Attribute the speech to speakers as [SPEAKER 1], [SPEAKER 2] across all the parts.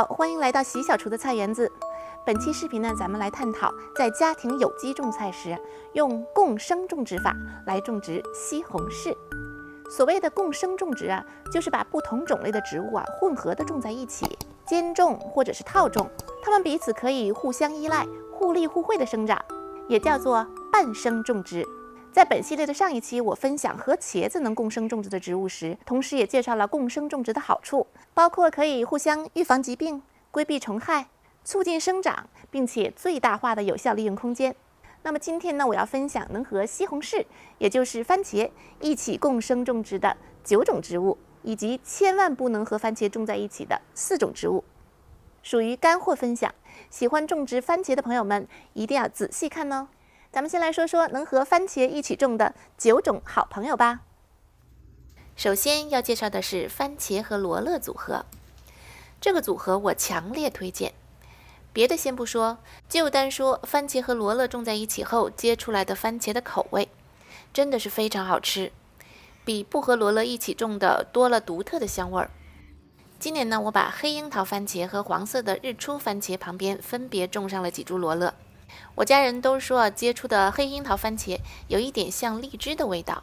[SPEAKER 1] 好，欢迎来到习小厨的菜园子。本期视频呢，咱们来探讨在家庭有机种菜时，用共生种植法来种植西红柿。所谓的共生种植啊，就是把不同种类的植物混合的种在一起，间种或者是套种，它们彼此可以互相依赖、互利互惠的生长，也叫做伴生种植。在本系列的上一期，我分享和茄子能共生种植的植物时，同时也介绍了共生种植的好处，包括可以互相预防疾病、规避虫害、促进生长，并且最大化的有效利用空间。那么今天呢，我要分享能和西红柿，也就是番茄一起共生种植的9种植物，以及千万不能和番茄种在一起的4种植物，属于干货分享。喜欢种植番茄的朋友们一定要仔细看哦。咱们先来说说能和番茄一起种的9种好朋友吧。首先要介绍的是番茄和罗勒组合，这个组合我强烈推荐。别的先不说，就单说番茄和罗勒种在一起后结出来的番茄的口味，真的是非常好吃，比不和罗勒一起种的多了独特的香味儿。今年呢，我把黑樱桃番茄和黄色的日出番茄旁边分别种上了几株罗勒。我家人都说结出的黑樱桃番茄有一点像荔枝的味道，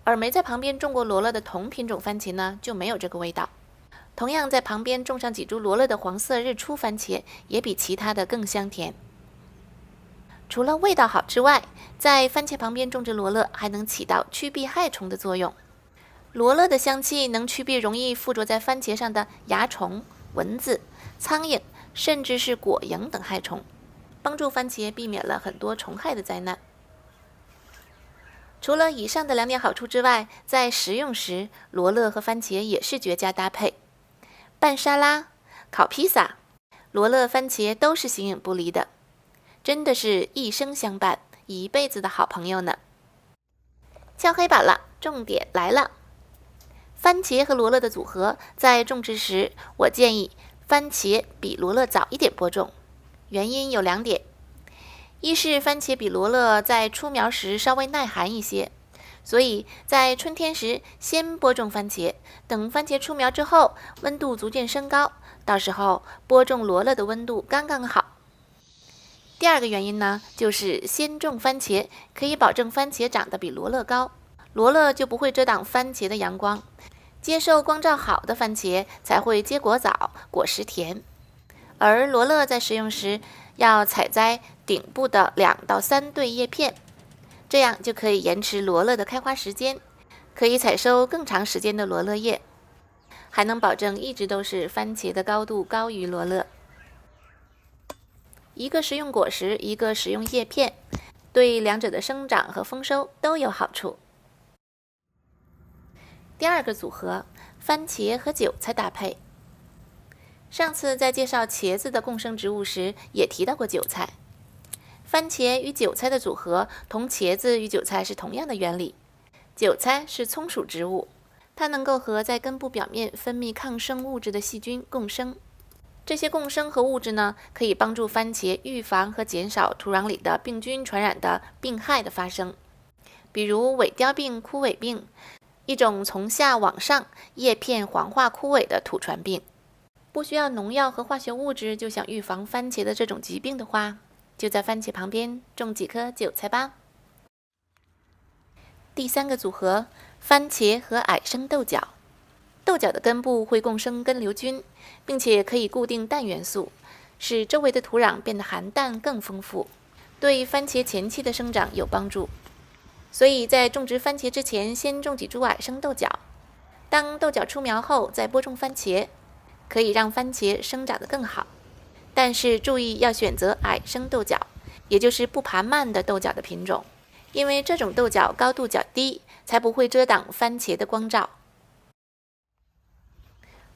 [SPEAKER 1] 而没在旁边种过罗勒的同品种番茄呢，就没有这个味道。同样在旁边种上几株罗勒的黄色日出番茄，也比其他的更香甜。除了味道好之外，在番茄旁边种植罗勒还能起到驱避害虫的作用。罗勒的香气能驱避容易附着在番茄上的蚜虫、蚊子、苍蝇，甚至是果蝇等害虫，帮助番茄避免了很多虫害的灾难。除了以上的2点好处之外，在食用时，罗勒和番茄也是绝佳搭配。拌沙拉、烤披萨，罗勒、番茄都是形影不离的，真的是一生相伴，一辈子的好朋友呢。敲黑板了，重点来了。番茄和罗勒的组合，在种植时，我建议番茄比罗勒早一点播种。原因有2点，一是番茄比罗勒在出苗时稍微耐寒一些，所以在春天时先播种番茄，等番茄出苗之后，温度逐渐升高，到时候播种罗勒的温度刚刚好。第2个原因呢，就是先种番茄可以保证番茄长得比罗勒高，罗勒就不会遮挡番茄的阳光，接受光照好的番茄才会结果早，果实甜。而罗勒在食用时要采摘顶部的2到3对叶片，这样就可以延迟罗勒的开花时间，可以采收更长时间的罗勒叶，还能保证一直都是番茄的高度高于罗勒。一个食用果实，一个食用叶片，对2者的生长和丰收都有好处。第2个组合，番茄和韭菜搭配。上次在介绍茄子的共生植物时，也提到过韭菜。番茄与韭菜的组合同茄子与韭菜是同样的原理。韭菜是葱属植物，它能够和在根部表面分泌抗生物质的细菌共生。这些共生和物质呢，可以帮助番茄预防和减少土壤里的病菌传染的病害的发生，比如萎凋病、枯萎病，一种从下往上叶片黄化枯萎的土传病。不需要农药和化学物质就想预防番茄的这种疾病的话，就在番茄旁边种几颗韭菜吧。第3个组合，番茄和矮生豆角。豆角的根部会共生根瘤菌，并且可以固定氮元素，使周围的土壤变得含氮更丰富，对番茄前期的生长有帮助。所以在种植番茄之前，先种几株矮生豆角，当豆角出苗后再播种番茄，可以让番茄生长得更好。但是注意要选择矮生豆角，也就是不爬蔓的豆角的品种，因为这种豆角高度较低，才不会遮挡番茄的光照。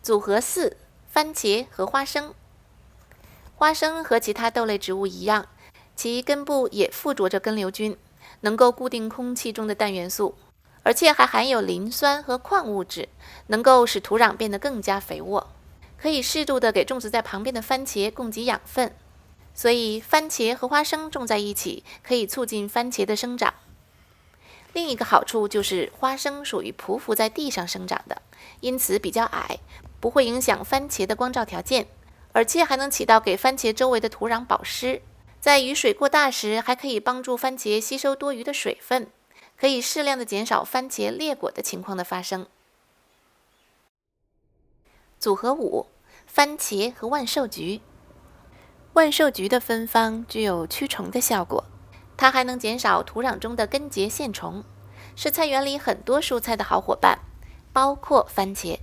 [SPEAKER 1] 组合4，番茄和花生。花生和其他豆类植物一样，其根部也附着着根瘤菌，能够固定空气中的氮元素，而且还含有磷酸和矿物质，能够使土壤变得更加肥沃，可以适度的给种植在旁边的番茄供给养分。所以番茄和花生种在一起，可以促进番茄的生长。另一个好处就是花生属于匍匐在地上生长的，因此比较矮，不会影响番茄的光照条件，而且还能起到给番茄周围的土壤保湿，在雨水过大时还可以帮助番茄吸收多余的水分，可以适量的减少番茄裂果的情况的发生。组合5：番茄和万寿菊。万寿菊的芬芳具有驱虫的效果，它还能减少土壤中的根结线虫，是菜园里很多蔬菜的好伙伴，包括番茄。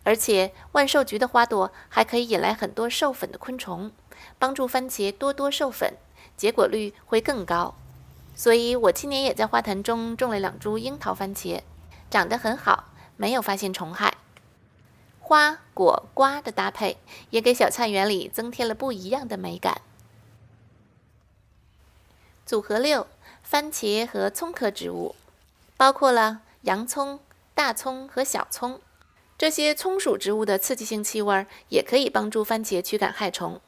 [SPEAKER 1] 而且万寿菊的花朵还可以引来很多授粉的昆虫，帮助番茄多多授粉，结果率会更高。所以我今年也在花坛中种了2株樱桃番茄，长得很好，没有发现虫害。花、果、瓜的搭配也给小菜园里增添了不一样的美感。组合6：番茄和葱科植物，包括了洋葱、大葱和小葱。这些葱属植物的刺激性气味也可以帮助番茄驱赶害虫。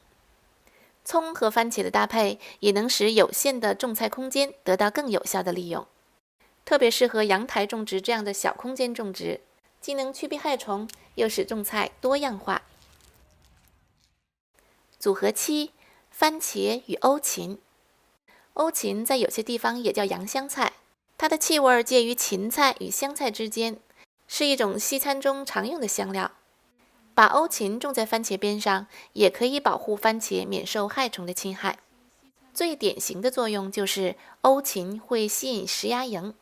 [SPEAKER 1] 葱和番茄的搭配也能使有限的种菜空间得到更有效的利用，特别适合阳台种植这样的小空间种植，既能驱避害虫，又使种菜多样化。组合7：番茄与欧芹。欧芹在有些地方也叫洋香菜，它的气味介于芹菜与香菜之间，是一种西餐中常用的香料。把欧芹种在番茄边上，也可以保护番茄免受害虫的侵害。最典型的作用就是欧芹会吸引食蚜蝇，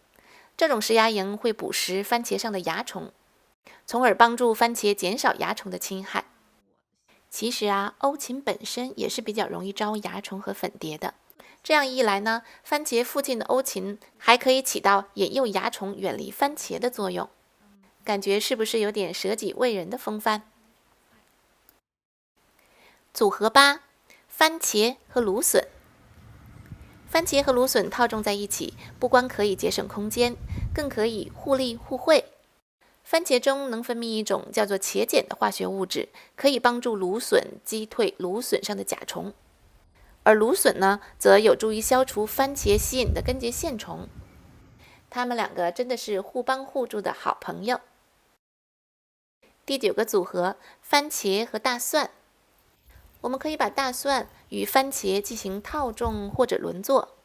[SPEAKER 1] 这种食蚜蝇会捕食番茄上的蚜虫，从而帮助番茄减少蚜虫的侵害。其实欧芹本身也是比较容易招蚜虫和粉蝶的。这样一来呢，番茄附近的欧芹还可以起到引诱蚜虫远离番茄的作用。感觉是不是有点舍己为人的风范？组合8：番茄和芦笋。番茄和芦笋套种在一起，不光可以节省空间，更可以互利互惠。番茄中能分泌一种叫做茄碱的化学物质，可以帮助芦笋击退芦笋上的甲虫，而芦笋呢，则有助于消除番茄吸引的根结线虫。它们2个真的是互帮互助的好朋友。第9个组合：番茄和大蒜。我们可以把大蒜与番茄进行套种或者轮作。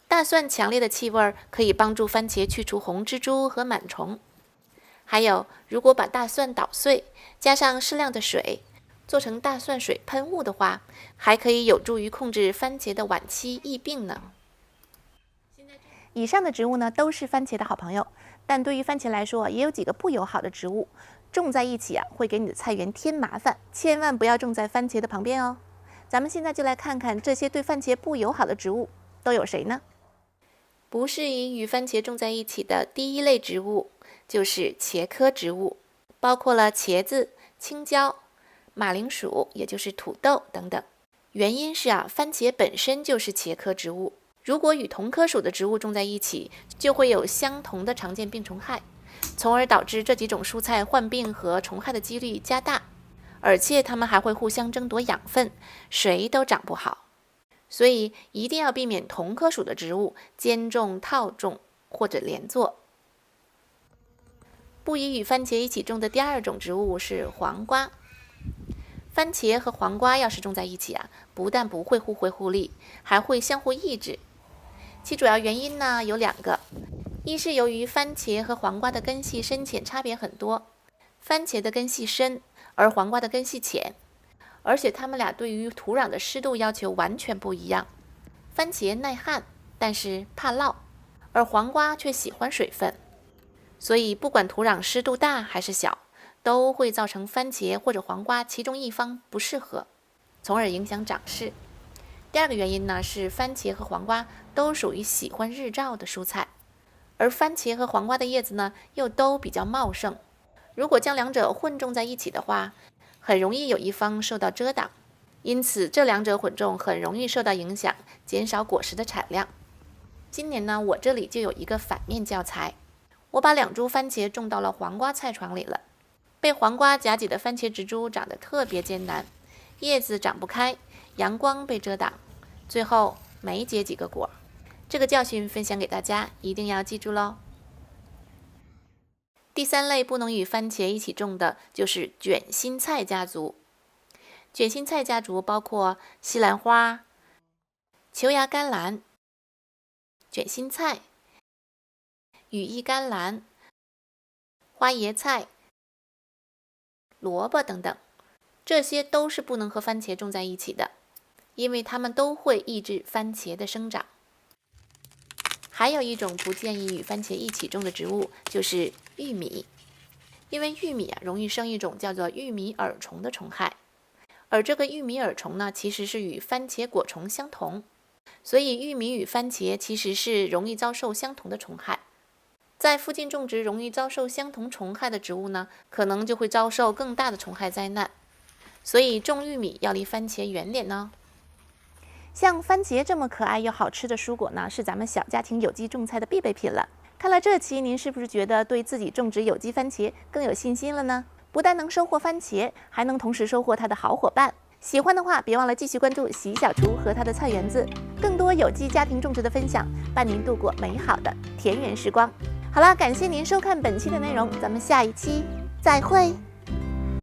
[SPEAKER 1] 大蒜强烈的气味可以帮助番茄去除红蜘蛛和螨虫。还有，如果把大蒜捣碎，加上适量的水，做成大蒜水喷雾的话，还可以有助于控制番茄的晚期疫病呢。以上的植物呢，都是番茄的好朋友，但对于番茄来说，也有几个不友好的植物，种在一起会给你的菜园添麻烦，千万不要种在番茄的旁边哦。咱们现在就来看看这些对番茄不友好的植物都有谁呢？不适宜与番茄种在一起的第1类植物就是茄科植物，包括了茄子、青椒、马铃薯，也就是土豆等等。原因是番茄本身就是茄科植物，如果与同科属的植物种在一起，就会有相同的常见病虫害，从而导致这几种蔬菜患病和虫害的几率加大，而且它们还会互相争夺养分，谁都长不好。所以一定要避免同科属的植物间种、套种或者连作。不宜与番茄一起种的第2种植物是黄瓜。番茄和黄瓜要是种在一起不但不会互惠互利，还会相互抑制。其主要原因呢有2个，一是由于番茄和黄瓜的根系深浅差别很多，番茄的根系深，而黄瓜的根系浅，而且它们俩对于土壤的湿度要求完全不一样。番茄耐旱，但是怕涝，而黄瓜却喜欢水分，所以不管土壤湿度大还是小，都会造成番茄或者黄瓜其中一方不适合，从而影响长势。第2个原因呢是番茄和黄瓜都属于喜欢日照的蔬菜，而番茄和黄瓜的叶子呢又都比较茂盛，如果将2者混种在一起的话，很容易有一方受到遮挡，因此这2者混种很容易受到影响，减少果实的产量。今年呢，我这里就有一个反面教材，我把2株番茄种到了黄瓜菜床里了，被黄瓜夹挤的番茄植株长得特别艰难，叶子长不开，阳光被遮挡，最后没结几个果。这个教训分享给大家，一定要记住喽。第3类不能与番茄一起种的就是卷心菜家族。卷心菜家族包括西兰花、球芽甘蓝、卷心菜、羽衣甘蓝、花椰菜、萝卜等等，这些都是不能和番茄种在一起的，因为它们都会抑制番茄的生长。还有一种不建议与番茄一起种的植物就是玉米，因为玉米容易生一种叫做玉米耳虫的虫害，而这个玉米耳虫呢，其实是与番茄果虫相同，所以玉米与番茄其实是容易遭受相同的虫害。在附近种植容易遭受相同虫害的植物呢，可能就会遭受更大的虫害灾难，所以种玉米要离番茄远点呢。像番茄这么可爱又好吃的蔬果呢，是咱们小家庭有机种菜的必备品了。看了这期，您是不是觉得对自己种植有机番茄更有信心了呢？不但能收获番茄，还能同时收获它的好伙伴。喜欢的话，别忘了继续关注习小厨和他的菜园子，更多有机家庭种植的分享，伴您度过美好的田园时光。好了，感谢您收看本期的内容，咱们下一期再会。